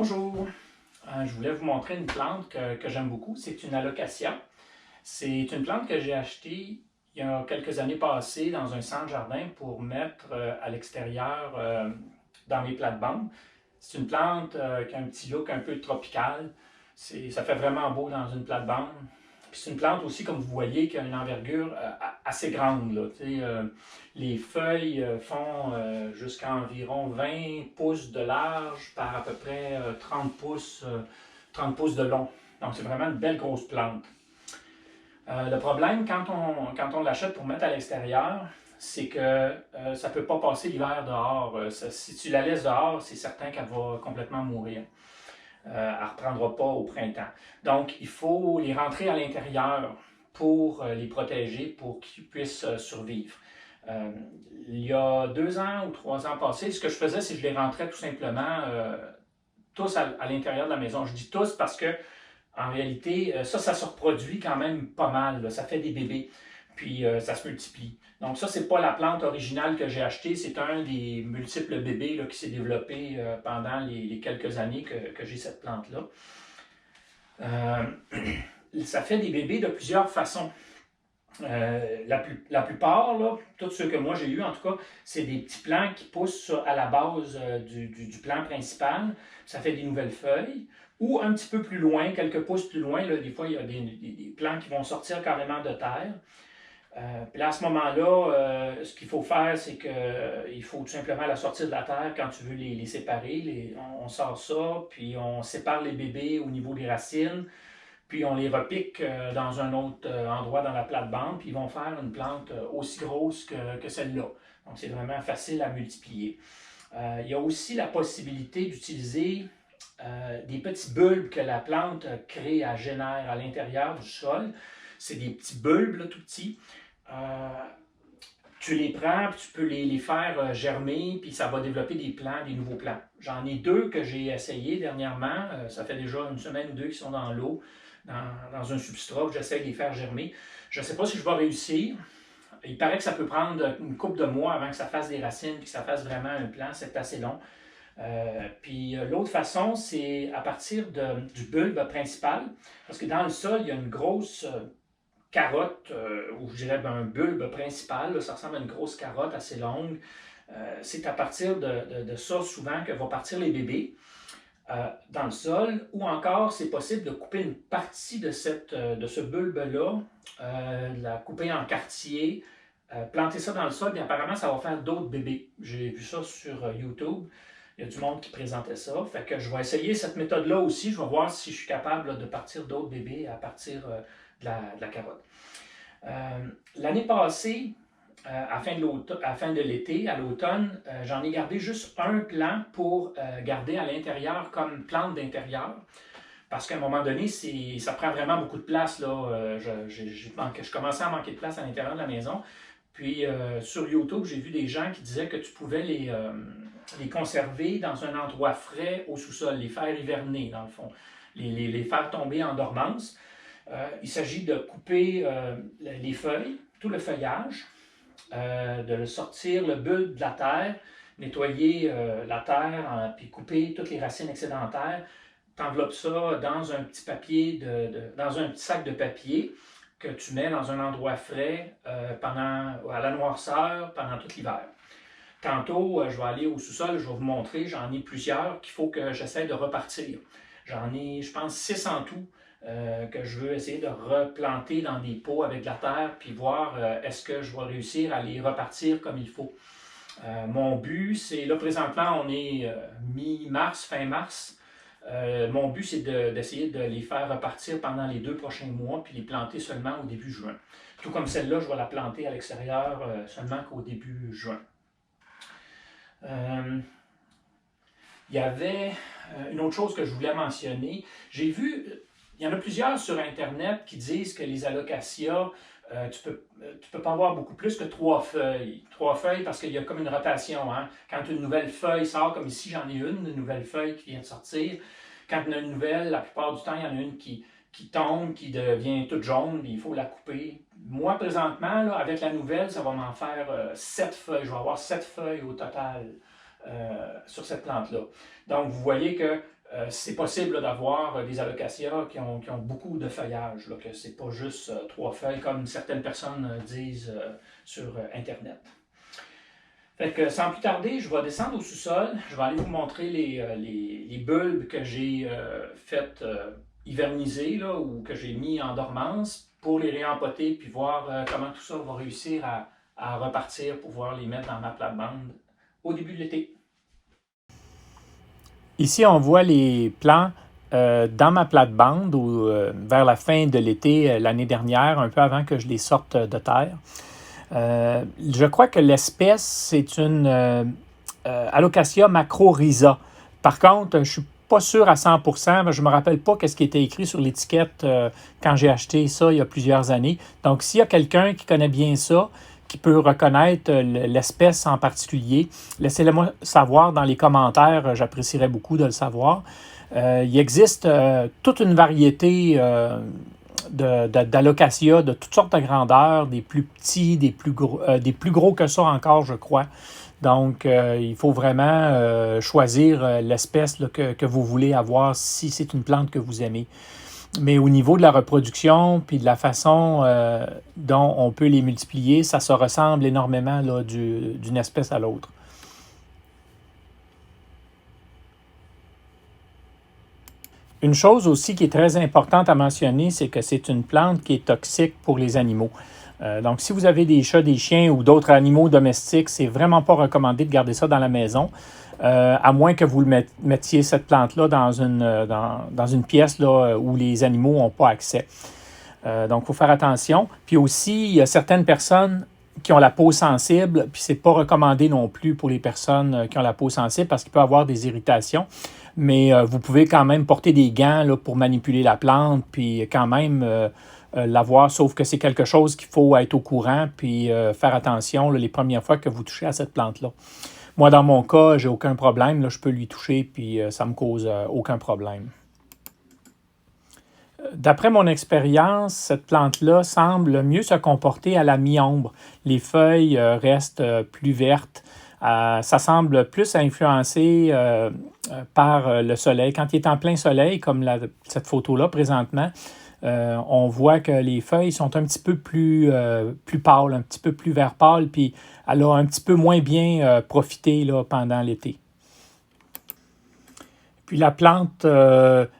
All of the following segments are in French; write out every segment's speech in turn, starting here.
Bonjour, je voulais vous montrer une plante que j'aime beaucoup, c'est une alocasia. C'est une plante que j'ai achetée il y a quelques années passées dans un centre jardin pour mettre à l'extérieur dans mes plates-bandes. C'est une plante qui a un petit look un peu tropical, ça fait vraiment beau dans une plate-bande. C'est une plante aussi, comme vous voyez, qui a une envergure assez grande. Là. Les feuilles font jusqu'à environ 20 pouces de large par à peu près 30 pouces de long. Donc c'est vraiment une belle grosse plante. Le problème, quand on l'achète pour mettre à l'extérieur, c'est que ça ne peut pas passer l'hiver dehors. Si tu la laisses dehors, c'est certain qu'elle va complètement mourir. Elle ne reprendra pas au printemps. Donc, il faut les rentrer à l'intérieur pour les protéger, pour qu'ils puissent survivre. Il y a 2 ans ou 3 ans passés, ce que je faisais, c'est que je les rentrais tout simplement tous à l'intérieur de la maison. Je dis tous parce que, en réalité, ça se reproduit quand même pas mal. Là. Ça fait des bébés, puis ça se multiplie. Donc ça, c'est pas la plante originale que j'ai achetée, c'est un des multiples bébés là, qui s'est développé pendant les quelques années que j'ai cette plante-là. Ça fait des bébés de plusieurs façons. La plupart, là, tous ceux que moi j'ai eu en tout cas, c'est des petits plants qui poussent à la base du plant principal. Ça fait des nouvelles feuilles. Ou un petit peu plus loin, quelques pouces plus loin, là, des fois il y a des plants qui vont sortir carrément de terre. Puis là, à ce moment-là, ce qu'il faut faire, c'est qu'il faut tout simplement la sortir de la terre quand tu veux les séparer. On sort ça, puis on sépare les bébés au niveau des racines, puis on les repique dans un autre endroit dans la plate-bande, puis ils vont faire une plante aussi grosse que celle-là. Donc, c'est vraiment facile à multiplier. Il y a aussi la possibilité d'utiliser des petits bulbes que la plante crée, elle génère à l'intérieur du sol. C'est des petits bulbes, là, tout petits. Tu les prends, puis tu peux les faire germer, puis ça va développer des plants, des nouveaux plants. J'en ai 2 que j'ai essayé dernièrement. Ça fait déjà une semaine ou 2 qui sont dans l'eau, dans un substrat, j'essaie de les faire germer. Je ne sais pas si je vais réussir. Il paraît que ça peut prendre une couple de mois avant que ça fasse des racines, puis que ça fasse vraiment un plant. C'est assez long. Puis l'autre façon, c'est à partir du bulbe principal, parce que dans le sol, il y a une grosse carotte, ou je dirais un bulbe principal, là, ça ressemble à une grosse carotte assez longue. C'est à partir de ça souvent que vont partir les bébés dans le sol, ou encore c'est possible de couper une partie de ce bulbe-là, de la couper en quartier, planter ça dans le sol, et apparemment ça va faire d'autres bébés. J'ai vu ça sur YouTube. Il y a du monde qui présentait ça. Fait que je vais essayer cette méthode-là aussi. Je vais voir si je suis capable là, de partir d'autres bébés à partir de la carotte. L'année passée, à la fin de l'été, à l'automne, j'en ai gardé juste un plant pour garder à l'intérieur comme plante d'intérieur. Parce qu'à un moment donné, ça prend vraiment beaucoup de place. Là. Je commençais à manquer de place à l'intérieur de la maison. Puis sur YouTube, j'ai vu des gens qui disaient que tu pouvais les conserver dans un endroit frais au sous-sol, les faire hiverner dans le fond, les faire tomber en dormance. Il s'agit de couper les feuilles, tout le feuillage, de sortir le bulbe de la terre, nettoyer la terre, puis couper toutes les racines excédentaires. Tu enveloppes ça dans un petit papier, dans un petit sac de papier que tu mets dans un endroit frais à la noirceur pendant tout l'hiver. Tantôt, je vais aller au sous-sol, je vais vous montrer, j'en ai plusieurs qu'il faut que j'essaie de repartir. J'en ai, je pense, 6 en tout que je veux essayer de replanter dans des pots avec de la terre, puis voir est-ce que je vais réussir à les repartir comme il faut. Mon but, c'est, là présentement, on est mi-mars, fin mars. Mon but, c'est d'essayer de les faire repartir pendant les 2 prochains mois, puis les planter seulement au début juin. Tout comme celle-là, je vais la planter à l'extérieur seulement qu'au début juin. Il y avait une autre chose que je voulais mentionner. J'ai vu, il y en a plusieurs sur Internet qui disent que les alocasias, tu peux pas avoir beaucoup plus que 3 feuilles. 3 feuilles parce qu'il y a comme une rotation. Hein? Quand une nouvelle feuille sort, comme ici j'en ai une nouvelle feuille qui vient de sortir. Quand il y en a une nouvelle, la plupart du temps, il y en a une qui tombe, qui devient toute jaune, il faut la couper. Moi, présentement, là, avec la nouvelle, ça va m'en faire 7 feuilles. Je vais avoir 7 feuilles au total sur cette plante-là. Donc, vous voyez que c'est possible d'avoir des alocasias qui ont beaucoup de feuillage, là, que c'est pas juste 3 feuilles comme certaines personnes disent sur Internet. Fait que sans plus tarder, je vais descendre au sous-sol. Je vais aller vous montrer les bulbes que j'ai fait hiverniser là, ou que j'ai mis en dormance pour les réempoter puis voir comment tout ça va réussir à repartir pour pouvoir les mettre dans ma plate-bande au début de l'été. Ici, on voit les plants dans ma plate-bande vers la fin de l'été l'année dernière, un peu avant que je les sorte de terre. Je crois que l'espèce, c'est une Alocasia macrorhiza. Par contre, je ne suis pas sûr à 100%, mais je ne me rappelle pas ce qui était écrit sur l'étiquette quand j'ai acheté ça il y a plusieurs années. Donc, s'il y a quelqu'un qui connaît bien ça, qui peut reconnaître l'espèce en particulier, laissez-le-moi savoir dans les commentaires, j'apprécierais beaucoup de le savoir. Il existe toute une variété d'alocasia de toutes sortes de grandeurs, des plus petits, des plus gros que ça encore, je crois. Donc, il faut vraiment choisir l'espèce là, que vous voulez avoir si c'est une plante que vous aimez. Mais au niveau de la reproduction puis de la façon dont on peut les multiplier, ça se ressemble énormément là, d'une espèce à l'autre. Une chose aussi qui est très importante à mentionner, c'est que c'est une plante qui est toxique pour les animaux. Donc, si vous avez des chats, des chiens ou d'autres animaux domestiques, c'est vraiment pas recommandé de garder ça dans la maison, à moins que vous le mettiez cette plante-là dans une pièce là, où les animaux n'ont pas accès. Donc, il faut faire attention. Puis aussi, il y a certaines personnes qui ont la peau sensible, puis c'est pas recommandé non plus pour les personnes qui ont la peau sensible parce qu'il peut y avoir des irritations. Mais vous pouvez quand même porter des gants là, pour manipuler la plante, puis quand même l'avoir, sauf que c'est quelque chose qu'il faut être au courant, puis faire attention là, les premières fois que vous touchez à cette plante-là. Moi, dans mon cas, j'ai aucun problème. Là, je peux lui toucher, puis ça ne me cause aucun problème. D'après mon expérience, cette plante-là semble mieux se comporter à la mi-ombre. Les feuilles restent plus vertes. Ça semble plus influencé par le soleil. Quand il est en plein soleil, comme cette photo-là présentement, on voit que les feuilles sont un petit peu plus pâles, un petit peu plus vert pâle, puis elle a un petit peu moins bien profité là, pendant l'été. Puis la plante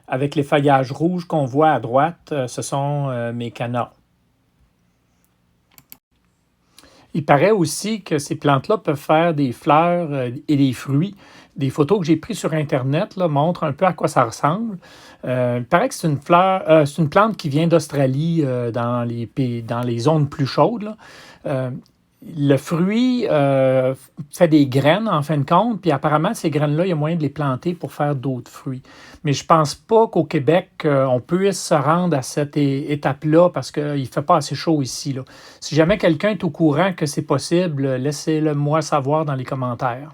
avec les feuillages rouges qu'on voit à droite, ce sont mes cannas. Il paraît aussi que ces plantes-là peuvent faire des fleurs et des fruits. Des photos que j'ai prises sur Internet là, montrent un peu à quoi ça ressemble. Il paraît que c'est une plante qui vient d'Australie dans les zones plus chaudes. Là. Le fruit fait des graines en fin de compte, puis apparemment, ces graines-là, il y a moyen de les planter pour faire d'autres fruits. Mais je pense pas qu'au Québec, on puisse se rendre à cette étape-là parce qu'il ne fait pas assez chaud ici. Là. Si jamais quelqu'un est au courant que c'est possible, laissez-le moi savoir dans les commentaires.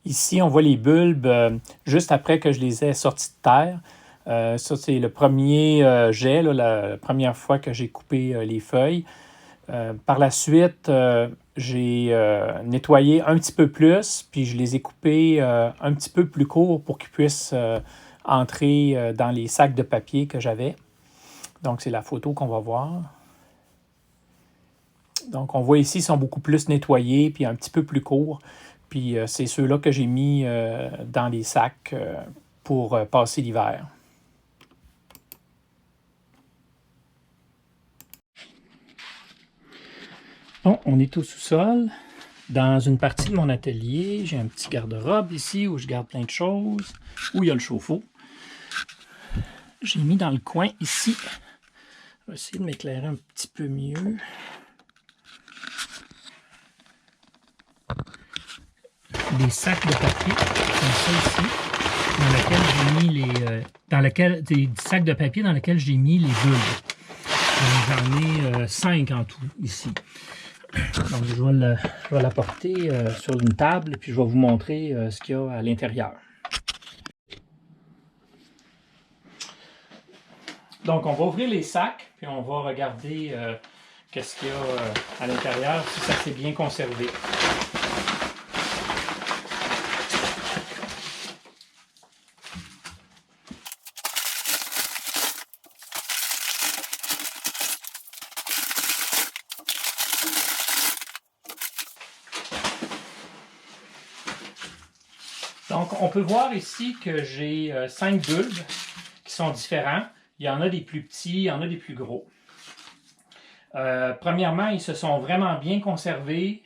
Ici, on voit les bulbes juste après que je les ai sortis de terre. Ça, c'est le premier jet, là, la première fois que j'ai coupé les feuilles. Par la suite, j'ai nettoyé un petit peu plus, puis je les ai coupés un petit peu plus courts pour qu'ils puissent entrer dans les sacs de papier que j'avais. Donc, c'est la photo qu'on va voir. Donc, on voit ici, ils sont beaucoup plus nettoyés, puis un petit peu plus courts. Puis, c'est ceux-là que j'ai mis dans les sacs pour passer l'hiver. Bon, on est au sous-sol. Dans une partie de mon atelier, j'ai un petit garde-robe ici où je garde plein de choses, où il y a le chauffe-eau. J'ai mis dans le coin ici. Je vais essayer de m'éclairer un petit peu mieux. Des sacs de papier, comme ça ici, dans lesquels j'ai mis des sacs de papier dans lesquels j'ai mis les bulbes. J'en ai 5 en tout ici. Donc, je vais l'apporter sur une table et puis je vais vous montrer ce qu'il y a à l'intérieur. Donc, on va ouvrir les sacs puis on va regarder qu'est-ce qu'il y a à l'intérieur, si ça s'est bien conservé. Donc, on peut voir ici que j'ai 5 bulbes qui sont différents. Il y en a des plus petits, il y en a des plus gros. Premièrement, ils se sont vraiment bien conservés.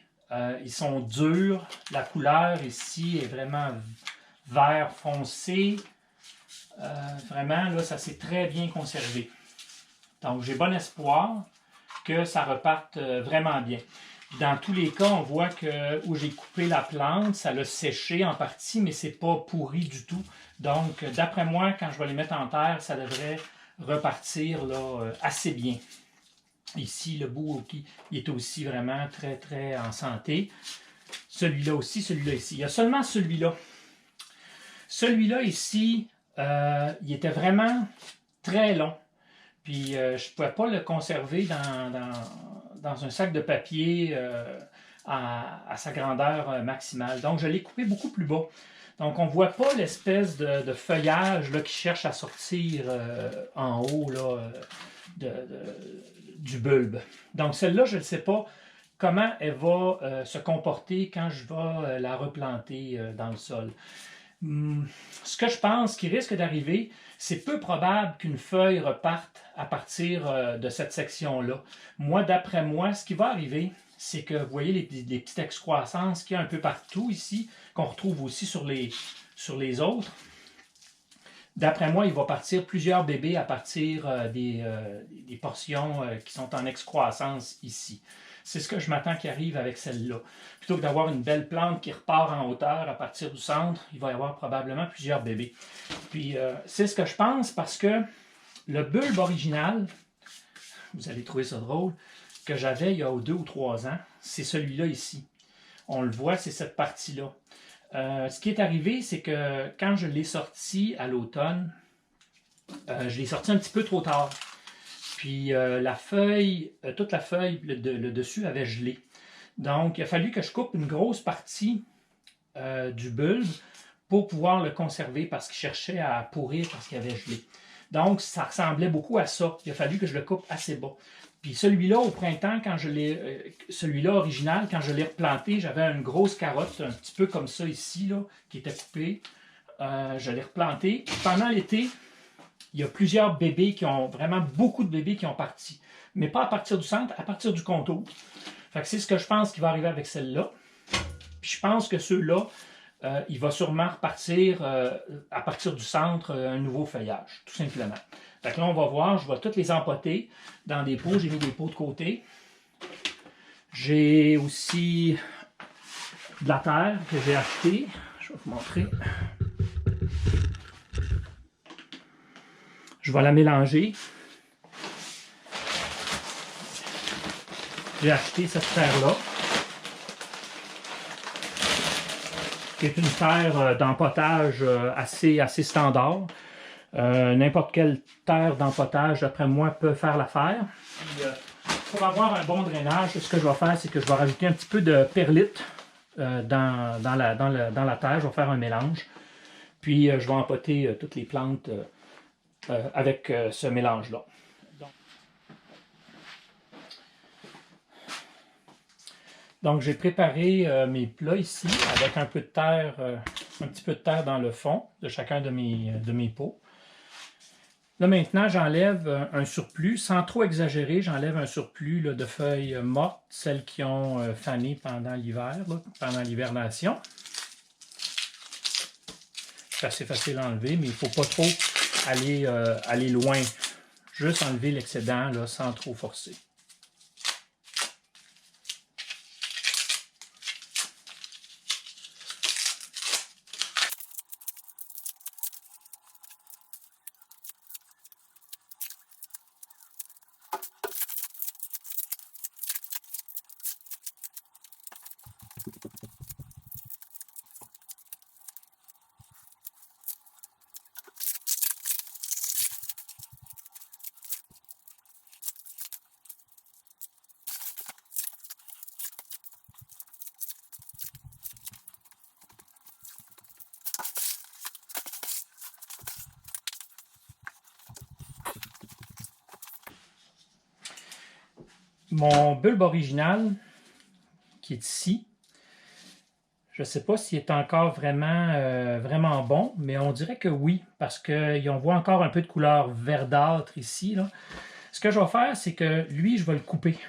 Ils sont durs. La couleur ici est vraiment vert foncé. Vraiment, là, ça s'est très bien conservé. Donc, j'ai bon espoir que ça reparte vraiment bien. Dans tous les cas, on voit que où j'ai coupé la plante, ça l'a séché en partie, mais c'est pas pourri du tout. Donc, d'après moi, quand je vais les mettre en terre, ça devrait repartir là, assez bien. Ici, le bout il est aussi vraiment très, très en santé. Celui-là aussi, celui-là ici. Il y a seulement celui-là. Celui-là ici, il était vraiment très long. Puis, je ne pouvais pas le conserver dans un sac de papier à sa grandeur maximale. Donc, je l'ai coupé beaucoup plus bas. Donc, on ne voit pas l'espèce de feuillage là, qui cherche à sortir en haut là, du bulbe. Donc, celle-là, je ne sais pas comment elle va se comporter quand je vais la replanter dans le sol. Ce que je pense qui risque d'arriver, c'est peu probable qu'une feuille reparte à partir de cette section-là. Moi, d'après moi, ce qui va arriver, c'est que vous voyez les petites excroissances qu'il y a un peu partout ici, qu'on retrouve aussi sur les autres. D'après moi, il va partir plusieurs bébés à partir des portions qui sont en excroissance ici. C'est ce que je m'attends qui arrive avec celle-là. Plutôt que d'avoir une belle plante qui repart en hauteur à partir du centre, il va y avoir probablement plusieurs bébés. Puis, c'est ce que je pense parce que le bulbe original, vous allez trouver ça drôle, que j'avais il y a 2 ou 3 ans, c'est celui-là ici. On le voit, c'est cette partie-là. Ce qui est arrivé, c'est que quand je l'ai sorti à l'automne, je l'ai sorti un petit peu trop tard. Puis la feuille, toute la feuille, le dessus avait gelé. Donc, il a fallu que je coupe une grosse partie du bulbe pour pouvoir le conserver parce qu'il cherchait à pourrir parce qu'il avait gelé. Donc, ça ressemblait beaucoup à ça. Il a fallu que je le coupe assez bas. Puis celui-là, au printemps, quand je l'ai, celui-là original, quand je l'ai replanté, j'avais une grosse carotte, un petit peu comme ça ici, là, qui était coupée. Je l'ai replanté. Pendant l'été, il y a plusieurs bébés qui ont, vraiment beaucoup de bébés qui ont parti. Mais pas à partir du centre, à partir du contour. Fait que c'est ce que je pense qui va arriver avec celle-là. Puis je pense que ceux-là, il va sûrement repartir à partir du centre un nouveau feuillage, tout simplement. Fait que là, on va voir, je vais toutes les empoter dans des pots. J'ai mis des pots de côté. J'ai aussi de la terre que j'ai achetée. Je vais vous montrer. Je vais la mélanger. J'ai acheté cette terre-là, qui est une terre d'empotage assez standard. N'importe quelle terre d'empotage, d'après moi, peut faire l'affaire. Pour avoir un bon drainage, ce que je vais faire, c'est que je vais rajouter un petit peu de perlite dans la terre. Je vais faire un mélange. Puis, je vais empoter toutes les plantes avec ce mélange-là. Donc, j'ai préparé mes plats ici avec un peu de terre, un petit peu de terre dans le fond de chacun de mes pots. Là, maintenant, j'enlève un surplus, sans trop exagérer, j'enlève un surplus là, de feuilles mortes, celles qui ont fané pendant l'hiver, pendant l'hibernation. C'est assez facile à enlever, mais il ne faut pas trop aller loin. Juste enlever l'excédent là, sans trop forcer. Mon bulbe original, qui est ici, Je ne sais pas s'il est encore vraiment bon, mais on dirait que oui, parce qu'on voit encore un peu de couleur verdâtre ici, là. Ce que je vais faire, c'est que lui, je vais le couper.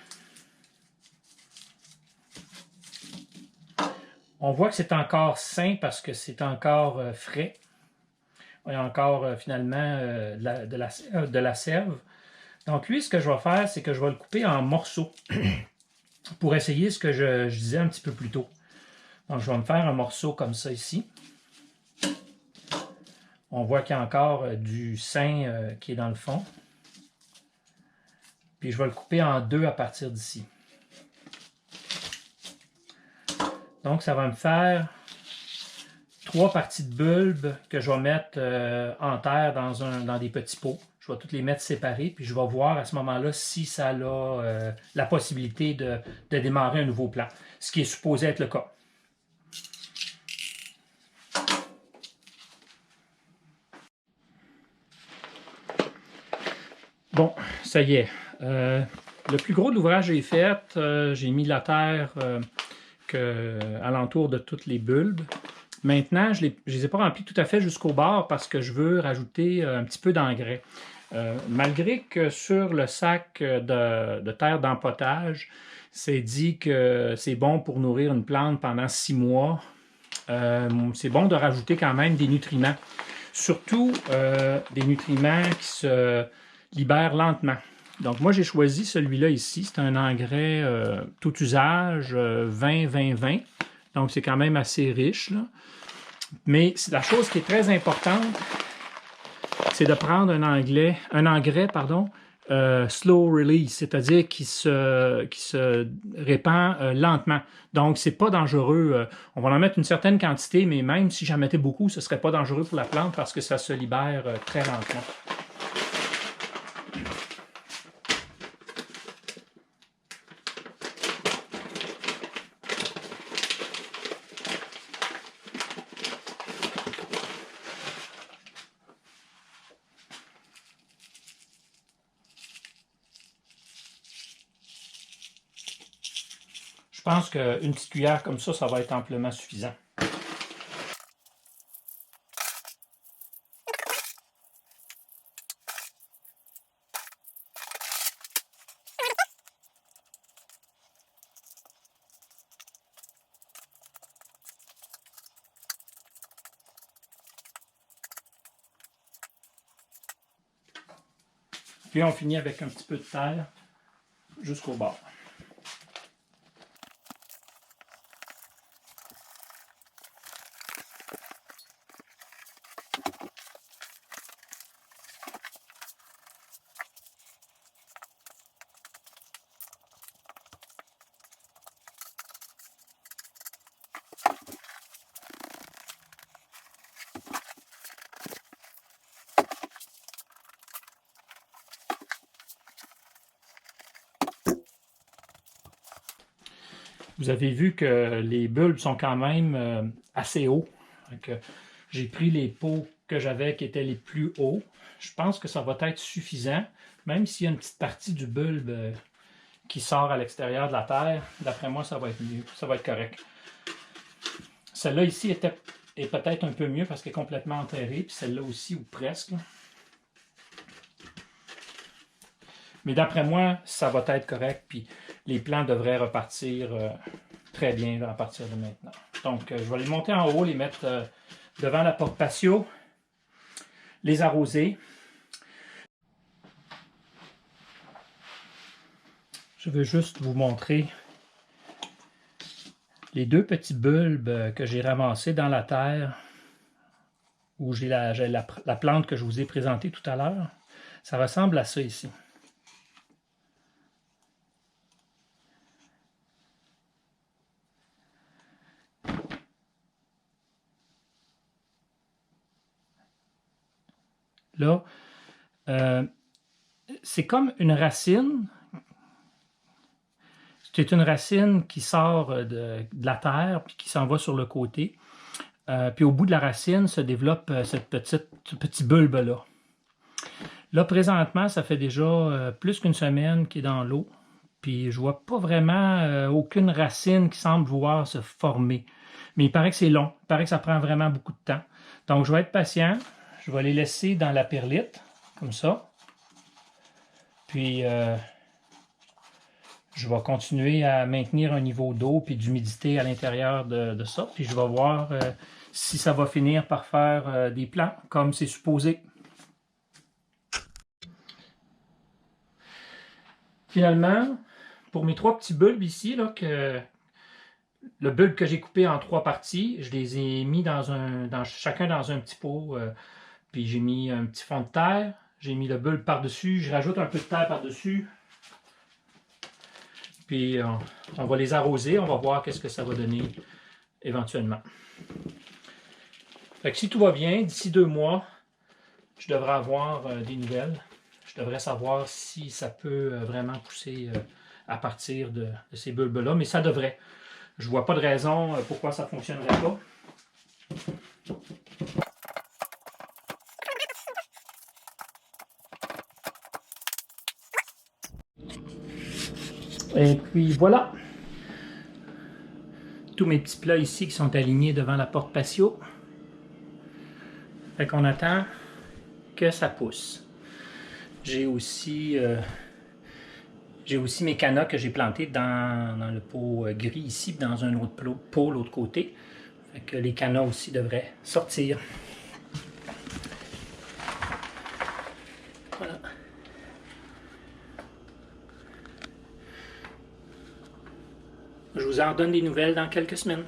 On voit que c'est encore sain parce que c'est encore frais. Il y a encore finalement de la sève. Donc lui, ce que je vais faire, c'est que je vais le couper en morceaux pour essayer ce que je disais un petit peu plus tôt. Donc je vais me faire un morceau comme ça ici. On voit qu'il y a encore du sein qui est dans le fond. Puis je vais le couper en deux à partir d'ici. Donc ça va me faire 3 parties de bulbe que je vais mettre en terre dans des petits pots. Je vais toutes les mettre séparées, puis je vais voir à ce moment-là si ça a la possibilité de démarrer un nouveau plant, ce qui est supposé être le cas. Bon, ça y est. Le plus gros de l'ouvrage est fait. J'ai mis la terre alentour de toutes les bulbes. Maintenant, je ne les ai pas remplis tout à fait jusqu'au bord parce que je veux rajouter un petit peu d'engrais. Malgré que sur le sac de terre d'empotage, c'est dit que c'est bon pour nourrir une plante pendant 6 mois, c'est bon de rajouter quand même des nutriments. Surtout des nutriments qui se libèrent lentement. Donc moi, j'ai choisi celui-là ici. C'est un engrais tout usage 20-20-20. Donc c'est quand même assez riche, là. Mais la chose qui est très importante, c'est de prendre un engrais slow release, c'est-à-dire qui se répand lentement. Donc, c'est pas dangereux. On va en mettre une certaine quantité, mais même si j'en mettais beaucoup, ce serait pas dangereux pour la plante parce que ça se libère très lentement. Je pense qu'une petite cuillère comme ça va être amplement suffisant. Puis on finit avec un petit peu de terre jusqu'au bord. Vous avez vu que les bulbes sont quand même assez hauts. J'ai pris les pots que j'avais qui étaient les plus hauts. Je pense que ça va être suffisant, même s'il y a une petite partie du bulbe qui sort à l'extérieur de la terre. D'après moi, ça va être mieux, ça va être correct. Celle-là ici est peut-être un peu mieux parce qu'elle est complètement enterrée, puis celle-là aussi, ou presque. Mais d'après moi, ça va être correct, puis les plants devraient repartir très bien à partir de maintenant. Donc, je vais les monter en haut, les mettre devant la porte patio, les arroser. Je veux juste vous montrer les 2 petits bulbes que j'ai ramassés dans la terre, où j'ai la plante que je vous ai présentée tout à l'heure. Ça ressemble à ça ici. Là, c'est comme une racine. C'est une racine qui sort de la terre puis qui s'en va sur le côté. Puis au bout de la racine se développe ce petit bulbe-là. Là, présentement, ça fait déjà plus qu'une semaine qu'il est dans l'eau. Puis je vois pas vraiment aucune racine qui semble vouloir se former. Mais il paraît que c'est long. Il paraît que ça prend vraiment beaucoup de temps. Donc je vais être patient. Je vais les laisser dans la perlite, comme ça. Puis je vais continuer à maintenir un niveau d'eau et d'humidité à l'intérieur de ça. Puis je vais voir si ça va finir par faire des plants comme c'est supposé. Finalement, pour mes 3 petits bulbes ici, là, le bulbe que j'ai coupé en 3 parties, je les ai mis chacun dans un petit pot. Puis j'ai mis un petit fond de terre. J'ai mis le bulbe par-dessus. Je rajoute un peu de terre par-dessus. Puis on va les arroser. On va voir qu'est-ce que ça va donner éventuellement. Fait que si tout va bien, d'ici 2 mois, je devrais avoir des nouvelles. Je devrais savoir si ça peut vraiment pousser à partir de ces bulbes-là. Mais ça devrait. Je ne vois pas de raison pourquoi ça ne fonctionnerait pas. Et puis voilà. Tous mes petits plats ici qui sont alignés devant la porte patio. Fait qu'on attend que ça pousse. J'ai aussi mes cannas que j'ai plantées dans le pot gris ici, dans un autre pot l'autre côté. Fait que les cannas aussi devraient sortir. Voilà. Je vous en donne des nouvelles dans quelques semaines.